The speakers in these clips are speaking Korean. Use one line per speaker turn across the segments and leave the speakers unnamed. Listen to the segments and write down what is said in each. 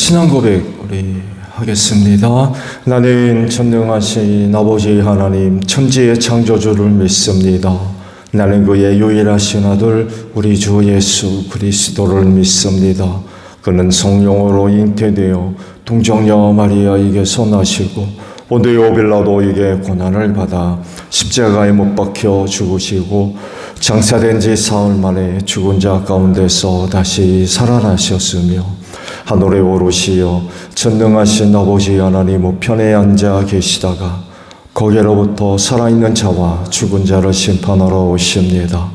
신앙 고백 우리 하겠습니다. 나는 전능하신 아버지 하나님 천지의 창조주를 믿습니다. 나는 그의 유일하신 아들 우리 주 예수 그리스도를 믿습니다. 그는 성령으로 잉태되어 동정녀 마리아에게서 나시고 본디오 빌라도에게 고난을 받아 십자가에 못 박혀 죽으시고 장사된 지 사흘 만에 죽은 자 가운데서 다시 살아나셨으며 하늘에 오르시어 전능하신 아버지 하나님 우편에 앉아 계시다가 거기로부터 살아있는 자와 죽은 자를 심판하러 오십니다.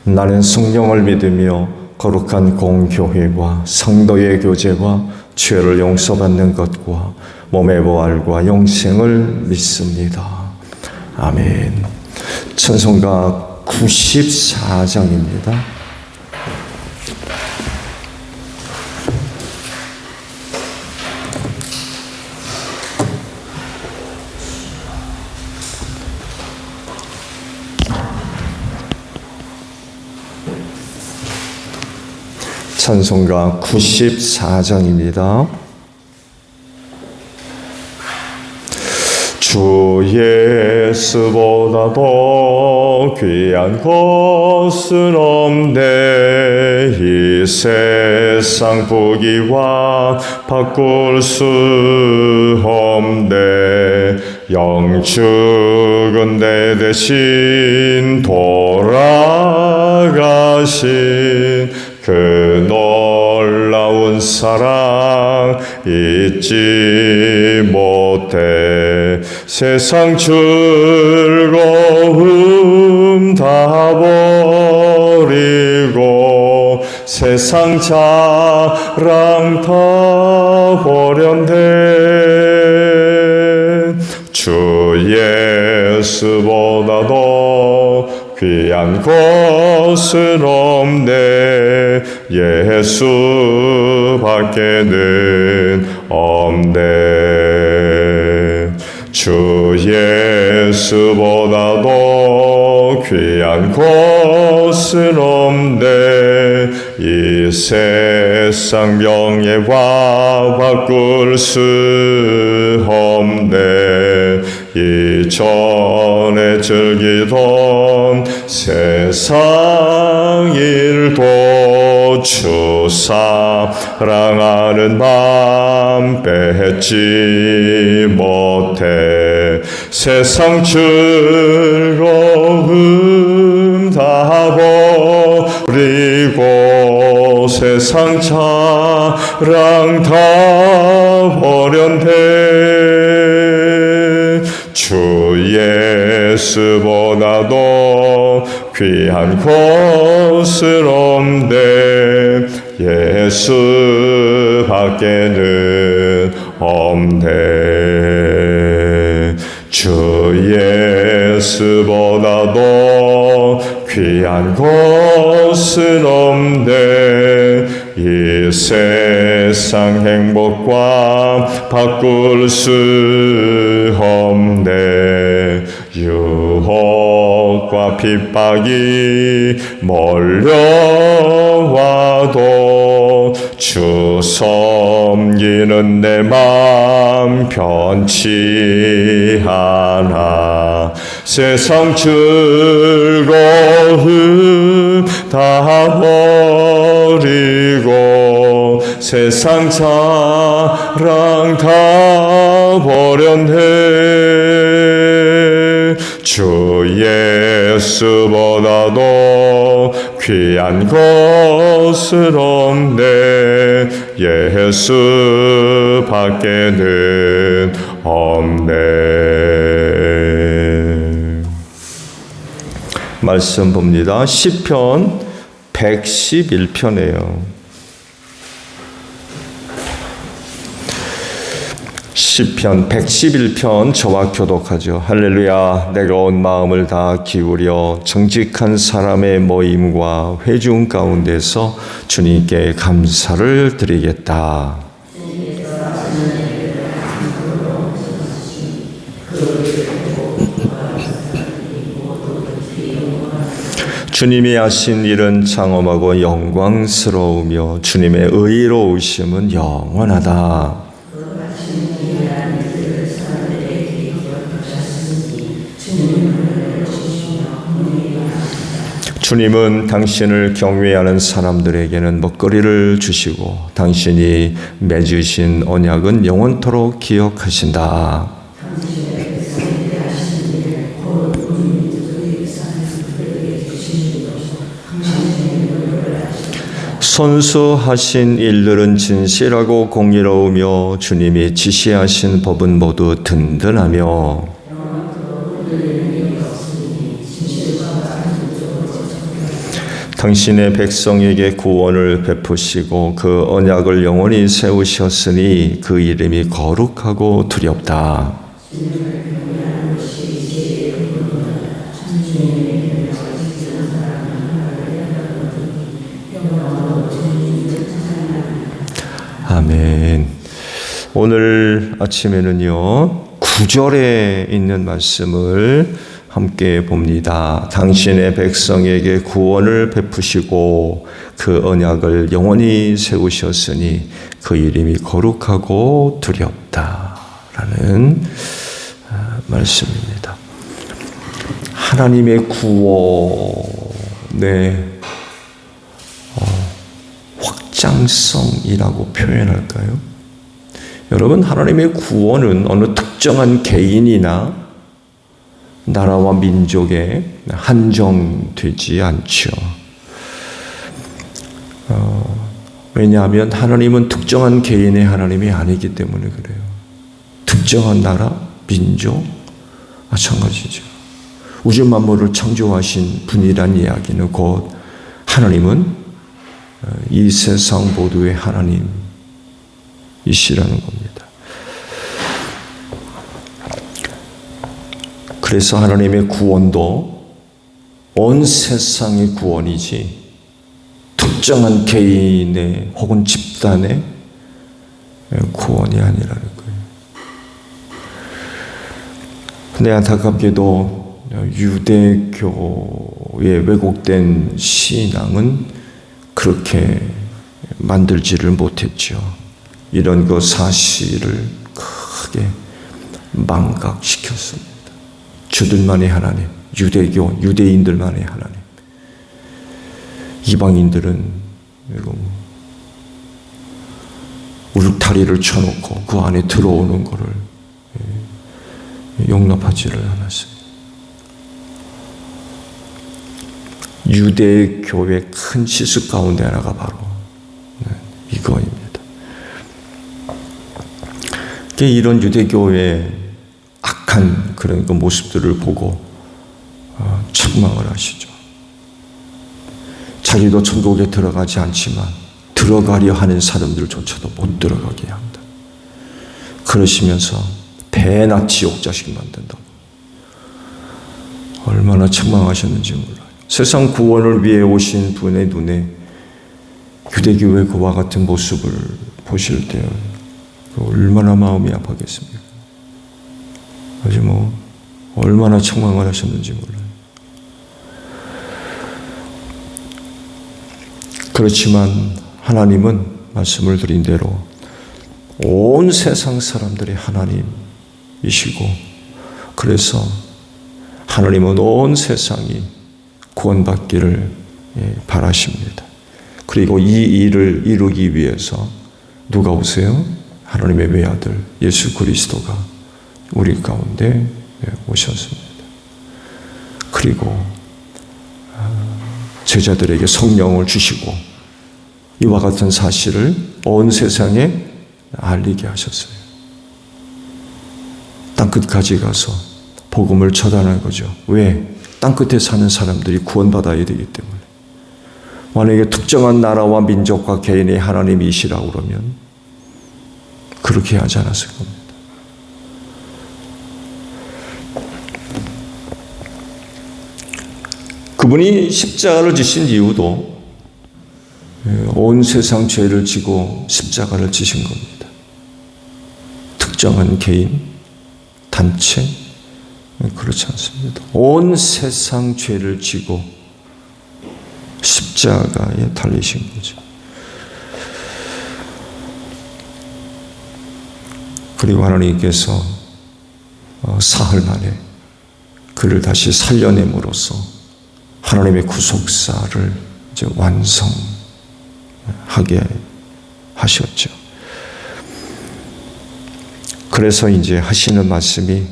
나는 성령을 믿으며 거룩한 공교회와 성도의 교제와 죄를 용서받는 것과 몸의 부활과 영생을 믿습니다. 아멘. 찬송가 94장입니다. 찬송가 94장입니다. 주 예수보다 더 귀한 것은 없네. 이 세상 부귀와 바꿀 수 없네. 영축은 내 대신 돌아가신 그 놀라운 사랑 잊지 못해. 세상 즐거움 다 버리고 세상 자랑 다 버렸네. 주 예수보다 더 귀한 것은 없네. 예수밖에는 없네. 주 예수보다 더 귀한 것은 없네. 이 세상 명예와 바꿀 수 없네. 이전에 즐기던 세상 일도 주 사랑하는 맘 뺏지 못해. 세상 즐거움 다 버리고 세상 자랑 다 버렸네. 주 예수보다 더 귀한 것은 없네. 예수밖에는 없네. 주 예수보다 더 귀한 것은 없네. 이 세상 행복과 바꿀 수 없네. 유혹과 핍박이 몰려와도 주 섬기는 내 맘 변치 않아. 세상 즐거움 다 버리고 세상 자랑 다 버렸네. 주 예수보다 더 귀한 것은 없네. 예수밖에는 없네. 말씀 봅니다. 시편 111편이에요. 시편 111편 저와 교독하죠. 할렐루야. 내가 온 마음을 다 기울여 정직한 사람의 모임과 회중 가운데서 주님께 감사를 드리겠다. 주님이 하신 일은 장엄하고 영광스러우며 주님의 의로우심은 영원하다. 주님은 당신을 경외하는 사람들에게는 먹거리를 주시고 당신이 맺으신 언약은 영원토록 기억하신다. 선수하신 일들은 진실하고 공의로우며 주님이 지시하신 법은 모두 든든하며 당신의 백성에게 구원을 베푸시고 그 언약을 영원히 세우셨으니 그 이름이 거룩하고 두렵다. 아멘. 오늘 아침에는요, 9절에 있는 말씀을 함께 봅니다. 당신의 백성에게 구원을 베푸시고 그 언약을 영원히 세우셨으니 그 이름이 거룩하고 두렵다라는 말씀입니다. 하나님의 구원의 확장성이라고 표현할까요? 여러분, 하나님의 구원은 어느 특정한 개인이나 나라와 민족에 한정되지 않죠. 왜냐하면 하나님은 특정한 개인의 하나님이 아니기 때문에 그래요. 특정한 나라, 민족, 마찬가지죠. 우주 만물을 창조하신 분이란 이야기는 곧 하나님은 이 세상 모두의 하나님이시라는 겁니다. 그래서 하나님의 구원도 온 세상의 구원이지 특정한 개인의 혹은 집단의 구원이 아니라는 거예요. 근데 안타깝게도 유대교의 왜곡된 신앙은 그렇게 만들지를 못했죠. 이런 그 사실을 크게 망각시켰습니다. 주들만의 하나님, 유대교, 유대인들만의 하나님. 이방인들은 울타리를 쳐놓고 그 안에 들어오는 것을 용납하지를 않았어요. 유대교의 큰 실수 가운데 하나가 바로 이거입니다. 이런 유대교의 악한 그런 그 모습들을 보고 책망을 하시죠. 자기도 천국에 들어가지 않지만 들어가려 하는 사람들조차도 못 들어가게 한다. 그러시면서 배나 지옥 자식 만든다고. 얼마나 책망하셨는지 몰라요. 세상 구원을 위해 오신 분의 눈에 유대교의 그와 같은 모습을 보실 때 얼마나 마음이 아파겠습니까? 아주 얼마나 책망을 하셨는지 몰라요. 그렇지만 하나님은 말씀을 드린 대로 온 세상 사람들의 하나님이시고, 그래서 하나님은 온 세상이 구원받기를 바라십니다. 그리고 이 일을 이루기 위해서 누가 오세요? 하나님의 외아들 예수 그리스도가 우리 가운데 오셨습니다. 그리고 제자들에게 성령을 주시고 이와 같은 사실을 온 세상에 알리게 하셨어요. 땅끝까지 가서 복음을 전하는 거죠. 왜? 땅끝에 사는 사람들이 구원받아야 되기 때문에. 만약에 특정한 나라와 민족과 개인의 하나님이시라고 그러면 그렇게 하지 않았을 겁니다. 그분이 십자가를 지신 이유도 온 세상 죄를 지고 십자가를 지신 겁니다. 특정한 개인, 단체, 그렇지 않습니다. 온 세상 죄를 지고 십자가에 달리신 거죠. 그리고 하나님께서 사흘 만에 그를 다시 살려냄으로써 하나님의 구속사를 이제 완성하게 하셨죠. 그래서 이제 하시는 말씀이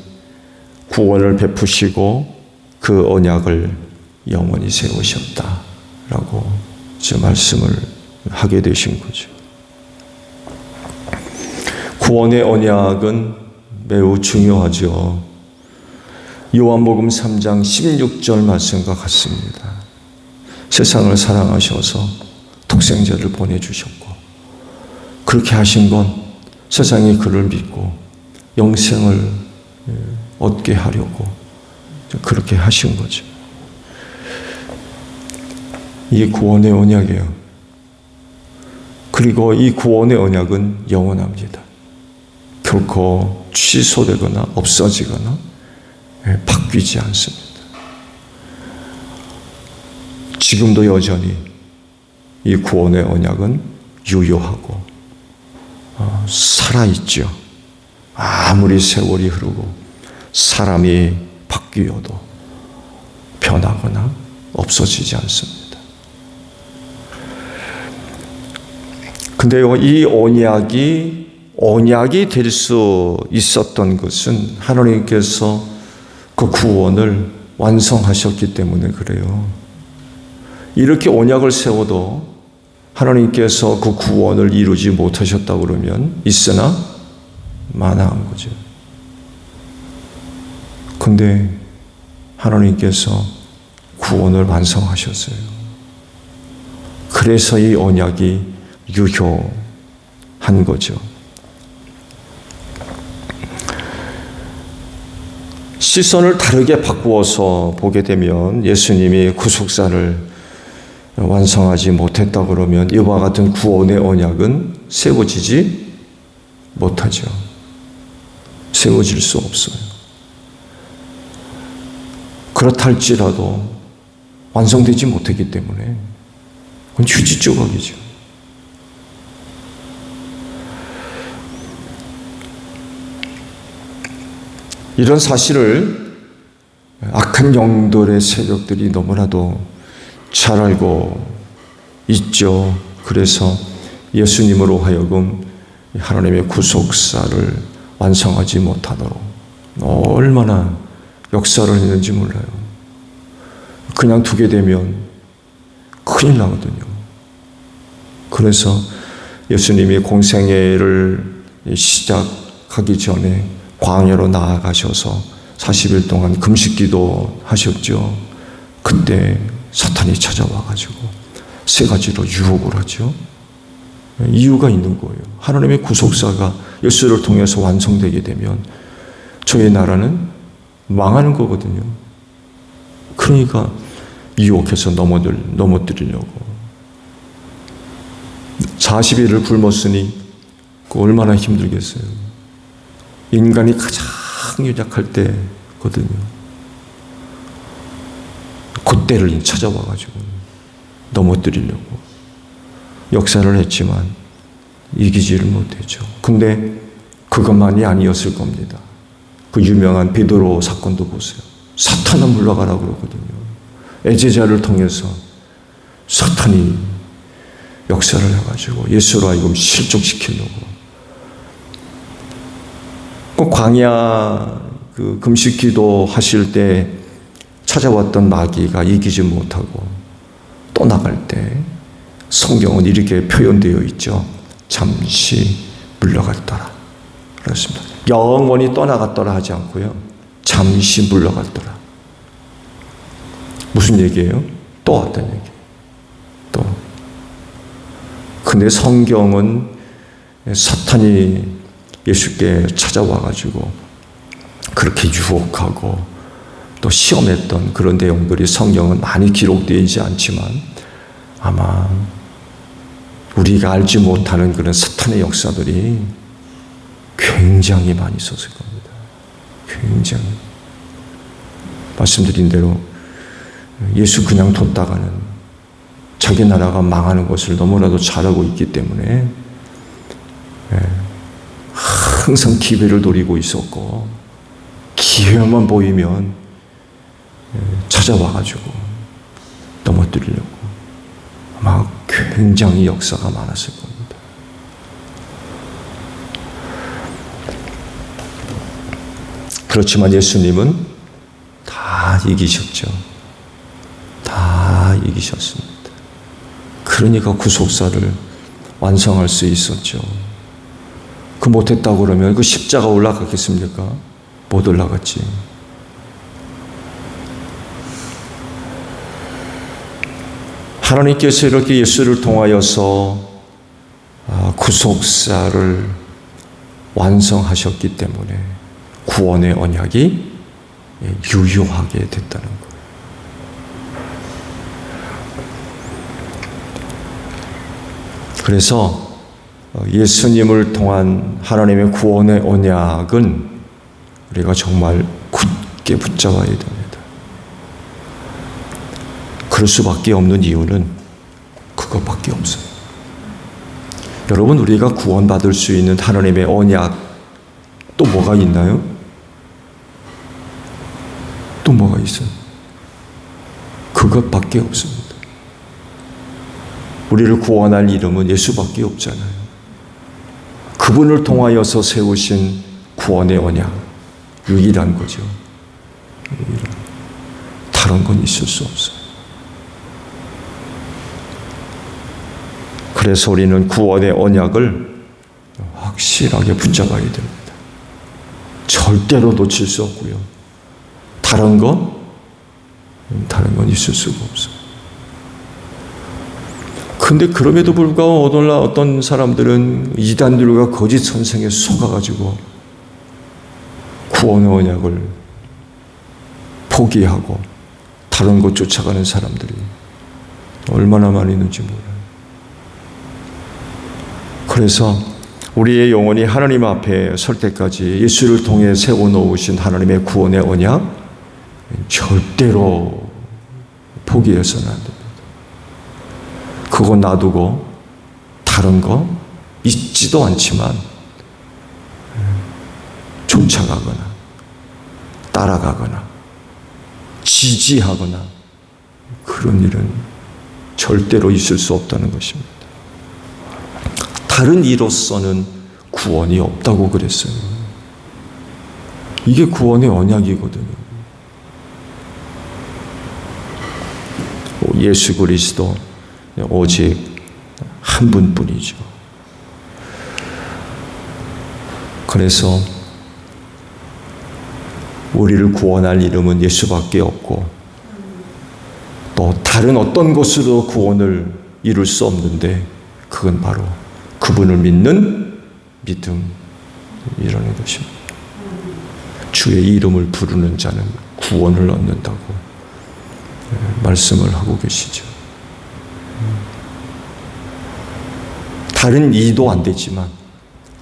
구원을 베푸시고 그 언약을 영원히 세우셨다라고 이제 말씀을 하게 되신 거죠. 구원의 언약은 매우 중요하죠. 요한복음 3장 16절 말씀과 같습니다. 세상을 사랑하셔서 독생자를 보내주셨고, 그렇게 하신 건 세상이 그를 믿고 영생을 얻게 하려고 그렇게 하신 거죠. 이게 구원의 언약이에요. 그리고 이 구원의 언약은 영원합니다. 결코 취소되거나 없어지거나 바뀌지 않습니다. 지금도 여전히 이 구원의 언약은 유효하고 살아있죠. 아무리 세월이 흐르고 사람이 바뀌어도 변하거나 없어지지 않습니다. 근데요, 이 언약이 될 수 있었던 것은 하나님께서 그 구원을 완성하셨기 때문에 그래요. 이렇게 언약을 세워도 하나님께서 그 구원을 이루지 못하셨다 그러면 있으나 마나한 거죠. 근데 하나님께서 구원을 완성하셨어요. 그래서 이 언약이 유효한 거죠. 시선을 다르게 바꾸어서 보게 되면 예수님이 구속사를 완성하지 못했다 그러면 이와 같은 구원의 언약은 세워지지 못하죠. 세워질 수 없어요. 그렇다 할지라도 완성되지 못했기 때문에 그건 휴지 조각이죠. 이런 사실을 악한 영들의 세력들이 너무나도 잘 알고 있죠. 그래서 예수님으로 하여금 하나님의 구속사를 완성하지 못하도록 얼마나 역사를 했는지 몰라요. 그냥 두게 되면 큰일 나거든요. 그래서 예수님이 공생애를 시작하기 전에 광야로 나아가셔서 40일 동안 금식기도 하셨죠. 그때 사탄이 찾아와가지고 세 가지로 유혹을 하죠. 이유가 있는 거예요. 하나님의 구속사가 예수를 통해서 완성되게 되면 저희 나라는 망하는 거거든요. 그러니까 유혹해서 넘어뜨리려고. 40일을 굶었으니 얼마나 힘들겠어요. 인간이 가장 유약할 때거든요. 그때를 찾아와가지고 넘어뜨리려고 역사를 했지만 이기지를 못했죠. 근데 그것만이 아니었을 겁니다. 그 유명한 베드로 사건도 보세요. 사탄은 물러가라고 그러거든요. 애제자를 통해서 사탄이 역사를 해가지고 예수로 하여금 실족시키려고. 그 광야 그 금식기도 하실 때 찾아왔던 마귀가 이기지 못하고 또 나갈 때 성경은 이렇게 표현되어 있죠. 잠시 물러갔더라. 그렇습니다. 영원히 떠나갔더라 하지 않고요. 잠시 물러갔더라. 무슨 얘기예요? 또 왔다는 얘기예요. 또. 근데 성경은 사탄이 예수께 찾아와가지고 그렇게 유혹하고 또 시험했던 그런 내용들이 성경은 많이 기록되지 않지만 아마 우리가 알지 못하는 그런 사탄의 역사들이 굉장히 많이 있었을 겁니다. 굉장히. 말씀드린 대로 예수 그냥 뒀다가는 자기 나라가 망하는 것을 너무나도 잘 알고 있기 때문에 항상 기회를 노리고 있었고, 기회만 보이면 찾아와가지고 넘어뜨리려고 아마 굉장히 역사가 많았을 겁니다. 그렇지만 예수님은 다 이기셨죠. 다 이기셨습니다. 그러니까 구속사를 완성할 수 있었죠. 그 못했다고 그러면 그 십자가 올라갔겠습니까? 못 올라갔지. 하나님께서 이렇게 예수를 통하여서 구속사를 완성하셨기 때문에 구원의 언약이 유효하게 됐다는 거예요. 그래서 예수님을 통한 하나님의 구원의 언약은 우리가 정말 굳게 붙잡아야 됩니다. 그럴 수밖에 없는 이유는 그것밖에 없어요. 여러분, 우리가 구원받을 수 있는 하나님의 언약 또 뭐가 있나요? 또 뭐가 있어요? 그것밖에 없습니다. 우리를 구원할 이름은 예수밖에 없잖아요. 그분을 통하여서 세우신 구원의 언약, 유일한 거죠. 다른 건 있을 수 없어요. 그래서 우리는 구원의 언약을 확실하게 붙잡아야 됩니다. 절대로 놓칠 수 없고요. 다른 건 있을 수가 없어요. 근데 그럼에도 불구하고 오늘날 어떤 사람들은 이단들과 거짓 선생에 속아가지고 구원의 언약을 포기하고 다른 것 쫓아가는 사람들이 얼마나 많이 있는지 몰라요. 그래서 우리의 영혼이 하나님 앞에 설 때까지 예수를 통해 세워놓으신 하나님의 구원의 언약 절대로 포기해서는 안 됩니다. 그거 놔두고 다른 거 있지도 않지만 쫓아가거나 따라가거나 지지하거나 그런 일은 절대로 있을 수 없다는 것입니다. 다른 이로서는 구원이 없다고 그랬어요. 이게 구원의 언약이거든요. 예수 그리스도 오직 한 분뿐이죠. 그래서 우리를 구원할 이름은 예수밖에 없고 또 다른 어떤 것으로 구원을 이룰 수 없는데 그건 바로 그분을 믿는 믿음이라는 것입니다. 주의 이름을 부르는 자는 구원을 얻는다고 말씀을 하고 계시죠. 다른 이도 안 되지만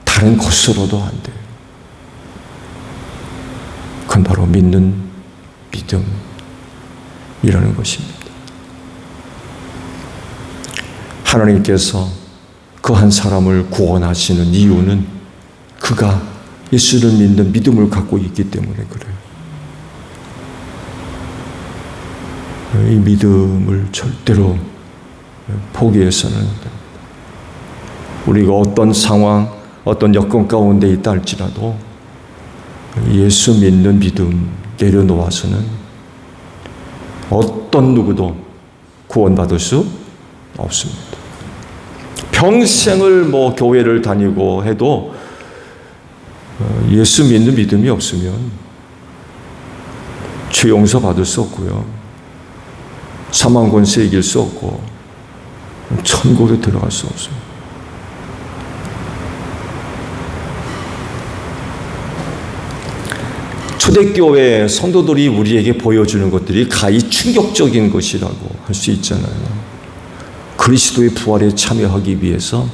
다른 것으로도 안 돼요. 그건 바로 믿는 믿음이라는 것입니다. 하나님께서 그 한 사람을 구원하시는 이유는 그가 예수를 믿는 믿음을 갖고 있기 때문에 그래요. 이 믿음을 절대로 포기해서는 안 됩니다. 우리가 어떤 상황, 어떤 여건 가운데 있다 할지라도 예수 믿는 믿음 내려놓아서는 어떤 누구도 구원받을 수 없습니다. 평생을 교회를 다니고 해도 예수 믿는 믿음이 없으면 죄 용서 받을 수 없고요. 사망 권세 이길 수 없고 천국에 들어갈 수 없습니다. 초대교회 성도들이 우리에게 보여주는 것들이 가히 충격적인 것이라고 할 수 있잖아요. 그리스도의 부활에 참여하기 위해서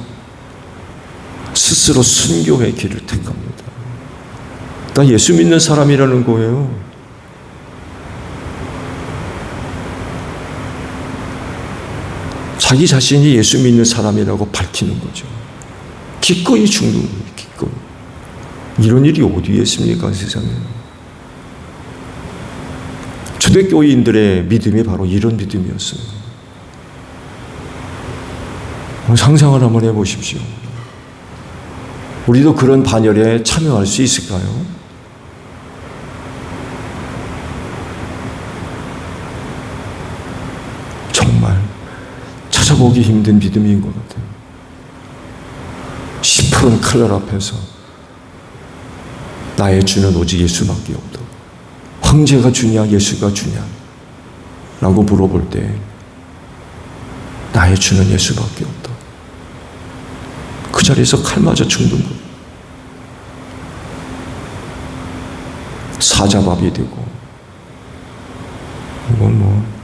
스스로 순교의 길을 택합니다. 나 예수 믿는 사람이라는 거예요. 자기 자신이 예수 믿는 사람이라고 밝히는 거죠. 기꺼이 죽는 거예요. 기꺼이. 이런 일이 어디에 있습니까, 세상에. 초대교인들의 믿음이 바로 이런 믿음이었어요. 상상을 한번 해보십시오. 우리도 그런 반열에 참여할 수 있을까요? 정말 찾아보기 힘든 믿음인 것 같아요. 10푸른 칼날 앞에서 나의 주는 오직 예수밖에 없다. 황제가 주냐 예수가 주냐 라고 물어볼 때 나의 주는 예수밖에 없다. 그 자리에서 칼 맞아 죽는 것. 사자밥이 되고 이건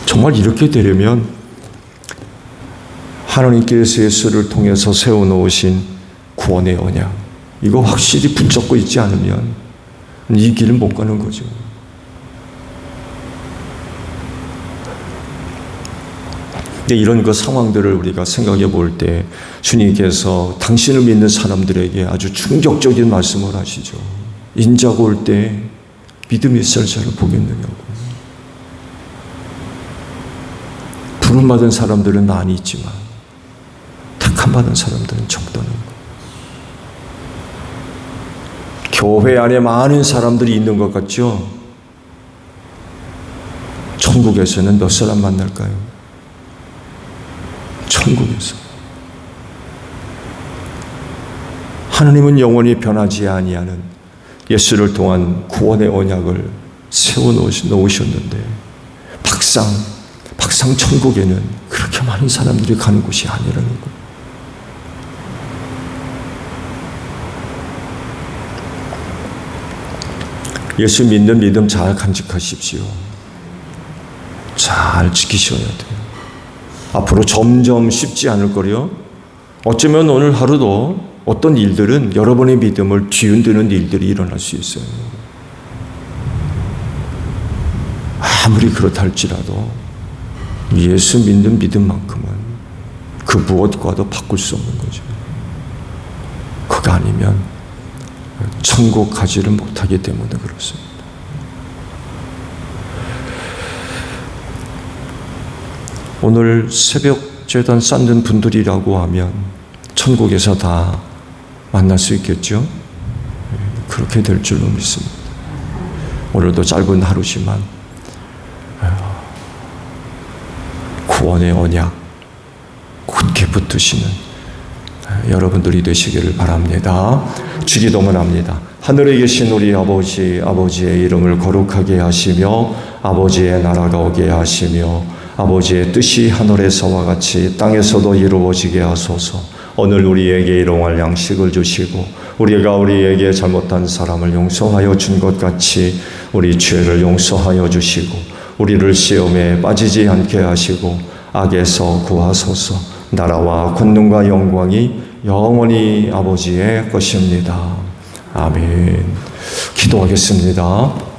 정말 이렇게 되려면 하나님께서 예수를 통해서 세워놓으신 구원의 언약, 이거 확실히 붙잡고 있지 않으면 이 길은 못 가는 거죠. 근데 이런 그 상황들을 우리가 생각해 볼 때 주님께서 당신을 믿는 사람들에게 아주 충격적인 말씀을 하시죠. 인자가 올 때 믿음이 있을 자를 보겠느냐고. 부름받은 사람들은 많이 있지만 택함받은 사람들은 적다는 거. 교회 안에 많은 사람들이 있는 것 같죠? 천국에서는 몇 사람 만날까요? 천국에서. 하나님은 영원히 변하지 아니하는 예수를 통한 구원의 언약을 세워 놓으셨는데 박상 천국에는 그렇게 많은 사람들이 가는 곳이 아니라는 거예요. 예수 믿는 믿음 잘 간직하십시오. 잘 지키셔야 돼요. 앞으로 점점 쉽지 않을 거요. 어쩌면 오늘 하루도 어떤 일들은 여러분의 믿음을 뒤흔드는 일들이 일어날 수 있어요. 아무리 그렇다 할지라도 예수 믿는 믿음만큼은 그 무엇과도 바꿀 수 없는 거죠. 그거 아니면 천국 가지를 못하기 때문에 그렇습니다. 오늘 새벽 제단 쌓는 분들이라고 하면 천국에서 다 만날 수 있겠죠? 그렇게 될 줄로 믿습니다. 오늘도 짧은 하루지만 구원의 언약 굳게 붙드시는 여러분들이 되시기를 바랍니다. 주기도문 합니다. 하늘에 계신 우리 아버지의 이름을 거룩하게 하시며 아버지의 나라가 오게 하시며 아버지의 뜻이 하늘에서와 같이 땅에서도 이루어지게 하소서. 오늘 우리에게 일용할 양식을 주시고 우리가 우리에게 잘못한 사람을 용서하여 준 것 같이 우리 죄를 용서하여 주시고 우리를 시험에 빠지지 않게 하시고 악에서 구하소서. 나라와 권능과 영광이 영원히 아버지의 것입니다. 아멘. 기도하겠습니다.